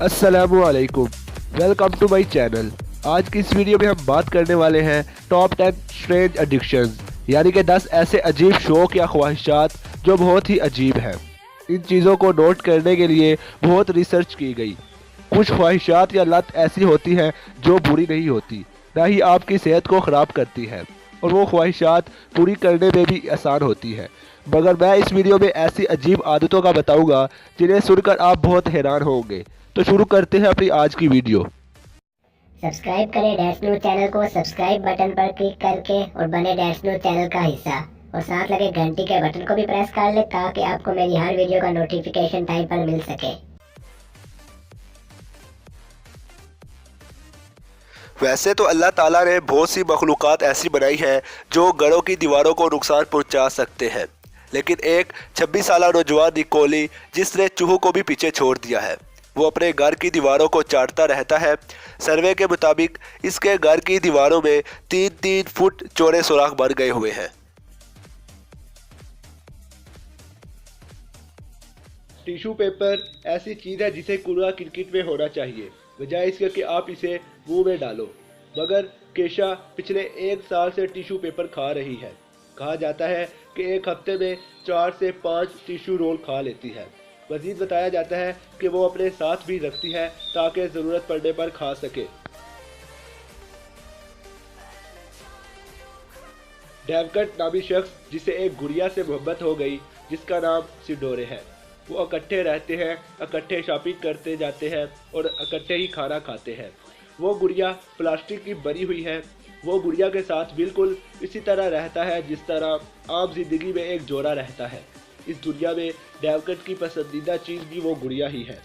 अस्सलामुअलैकुम, welcome to my channel. आज की इस वीडियो में हम बात करने वाले हैं टॉप 10 स्ट्रेंज एडिक्शंस, यानी कि 10 ऐसे अजीब शौक या ख्वाहिशात जो बहुत ही अजीब हैं। इन चीज़ों को नोट करने के लिए बहुत रिसर्च की गई। कुछ ख्वाहिशात या लत ऐसी होती है जो बुरी नहीं होती, ना ही आपकी सेहत को ख़राब करती है, और वो ख्वाहिशात पूरी करने में भी आसान होती है। मगर मैं इस वीडियो में ऐसी अजीब आदतों का बताऊंगा जिन्हें सुनकर आप बहुत हैरान होंगे। तो शुरू करते हैं अपनी आज की वीडियो। सब्सक्राइब करें डैश न्यूज चैनल को सब्सक्राइब बटन पर क्लिक करके और बने डैश न्यूज चैनल का हिस्सा, और साथ लगे घंटी के बटन को भी प्रेस कर ले ताकि आपको मेरी हर वीडियो का नोटिफिकेशन टाइम पर मिल सके। वैसे तो अल्लाह ताला ने बहुत सी मखलूक़ात ऐसी बनाई हैं जो घरों की दीवारों को नुकसान पहुंचा सकते हैं, लेकिन एक 26 साल नौजवान निकोली जिसने चूहों को भी पीछे छोड़ दिया है, वो अपने घर की दीवारों को चाटता रहता है। सर्वे के मुताबिक इसके घर की दीवारों में 3-3 फुट चौड़े सुराख बन गए हुए हैं। टिश्यू पेपर ऐसी चीज़ है जिसे कूड़ा क्रिकेट में होना चाहिए, बजाय इसके कि आप इसे मुंह में डालो। मगर केशा पिछले 1 साल से टिश्यू पेपर खा रही है। कहा जाता है कि एक हफ्ते में 4 से 5 टिश्यू रोल खा लेती है। मजीद बताया जाता है कि वो अपने साथ भी रखती है ताकि ज़रूरत पड़ने पर खा सके। डेवकट नामी शख्स जिसे एक गुड़िया से मोहब्बत हो गई जिसका नाम सिडोरे है, वो इकट्ठे रहते हैं, इकट्ठे शॉपिंग करते जाते हैं और इकट्ठे ही खाना खाते हैं। वो गुड़िया प्लास्टिक की बनी हुई है। वो गुड़िया के साथ बिल्कुल इसी तरह रहता है जिस तरह आम जिंदगी में एक जोड़ा रहता है। इस दुनिया में डेवकट की पसंदीदा चीज़ भी वो गुड़िया ही है।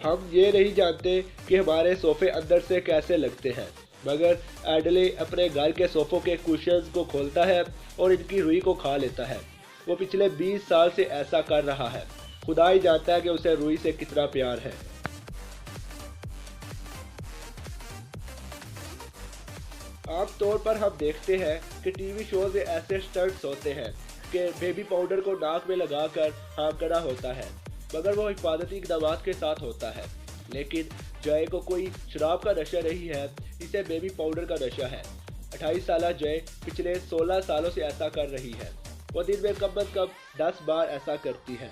हम ये नहीं जानते कि हमारे सोफे अंदर से कैसे लगते हैं, मगर एडले अपने घर के सोफों के कुशन्स को खोलता है और इनकी रुई को खा लेता है। वो पिछले 20 साल से ऐसा कर रहा है। खुदा ही जानता है कि उसे रुई से कितना प्यार है। आमतौर पर हम देखते हैं कि टीवी शोज में ऐसे स्टंट्स होते हैं कि बेबी पाउडर को नाक में लगाकर हाँकना होता है, मगर वो हिफाजती इक़दामात के साथ होता है। लेकिन जय को कोई शराब का नशा नहीं है, इसे बेबी पाउडर का नशा है। 28 साल जय पिछले 16 सालों से ऐसा कर रही है। वो दिन में कम से कम 10 बार ऐसा करती है।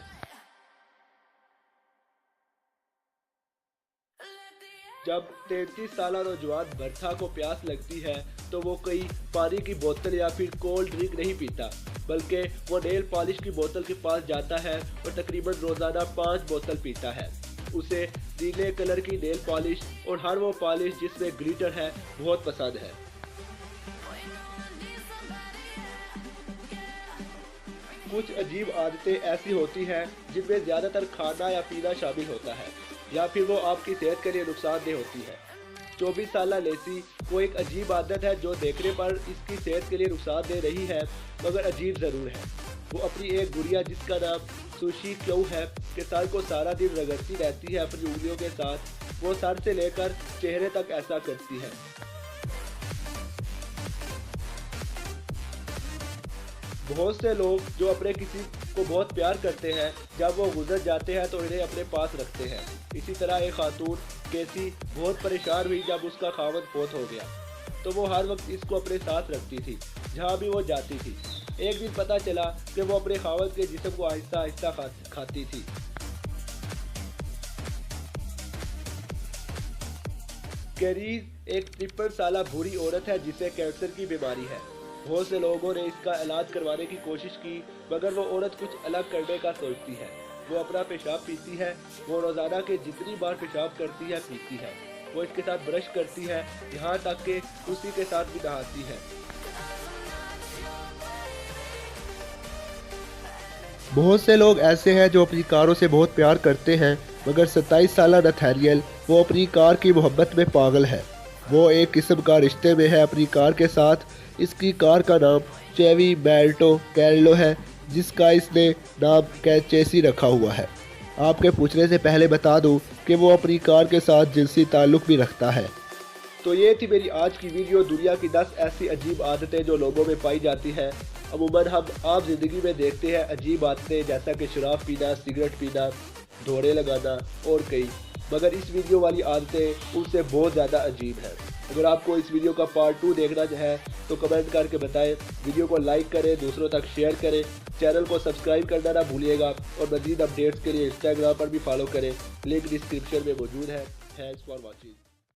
जब 33 साल नौजवान बर्था को प्यास लगती है तो वो कोई पानी की बोतल या फिर कोल्ड ड्रिंक नहीं पीता, बल्कि वो नेल पॉलिश की बोतल के पास जाता है और तकरीबन रोज़ाना 5 बोतल पीता है। उसे नीले कलर की नेल पॉलिश और हर वो पॉलिश जिसमें ग्लिटर है बहुत पसंद है। कुछ अजीब आदतें ऐसी होती हैं जिनमें ज़्यादातर खाना या पीना शामिल होता है, या फिर वो आपकी सेहत के लिए नुकसानदेह होती है। 24 साल लेसी को एक अजीब आदत है जो देखने पर इसकी सेहत के लिए नुकसानदेह नहीं है, मगर अजीब ज़रूर है। वो अपनी एक गुड़िया जिसका नाम सुशी क्यों है के सर को सारा दिन रगड़ती रहती है अपनी उंगलियों के साथ। वो सर से लेकर चेहरे तक ऐसा करती है। बहुत से लोग जो अपने किसी को बहुत प्यार करते हैं, जब वो गुजर जाते हैं तो इन्हें अपने पास रखते हैं। इसी तरह एक खातून केसी बहुत परेशान हुई जब उसका खावत फौत हो गया, तो वो हर वक्त इसको अपने साथ रखती थी जहाँ भी वो जाती थी। एक दिन पता चला कि वो अपने खावत के जिस्म को आहिस्ता आहिस्ता खाती थी। कैरीज एक 53 साल बूढ़ी औरत है जिसे कैंसर की बीमारी है। बहुत से लोगों ने इसका इलाज करवाने की कोशिश की, मगर वो औरत कुछ अलग करने का सोचती है। वो अपना पेशाब पीती है। वो रोज़ाना के जितनी बार पेशाब करती है पीती है। वो इसके साथ ब्रश करती है, यहाँ तक कि उसी के साथ भी नहाती है। बहुत से लोग ऐसे हैं जो अपनी कारों से बहुत प्यार करते हैं, मगर 27 साल नथैनियल वो अपनी कार की मोहब्बत में पागल है। वो एक किस्म का रिश्ते में है अपनी कार के साथ। इसकी कार का नाम चेवी बेल्टो कैरलो है, जिसका इसने नाम कैचेसी रखा हुआ है। आपके पूछने से पहले बता दूं कि वो अपनी कार के साथ जिनसी ताल्लुक़ भी रखता है। तो ये थी मेरी आज की वीडियो, दुनिया की 10 ऐसी अजीब आदतें जो लोगों में पाई जाती हैं। अमूमन हम आम जिंदगी में देखते हैं अजीब आदतें, जैसा कि शराब पीना, सिगरेट पीना, दौड़े लगाना और कई, मगर इस वीडियो वाली आदतें उनसे बहुत ज़्यादा अजीब हैं। अगर आपको इस वीडियो का पार्ट 2 देखना है तो कमेंट करके बताएं, वीडियो को लाइक करें, दूसरों तक शेयर करें, चैनल को सब्सक्राइब करना ना भूलिएगा और मज़ीद अपडेट्स के लिए इंस्टाग्राम पर भी फॉलो करें, लिंक डिस्क्रिप्शन में मौजूद है। Thanks for watching.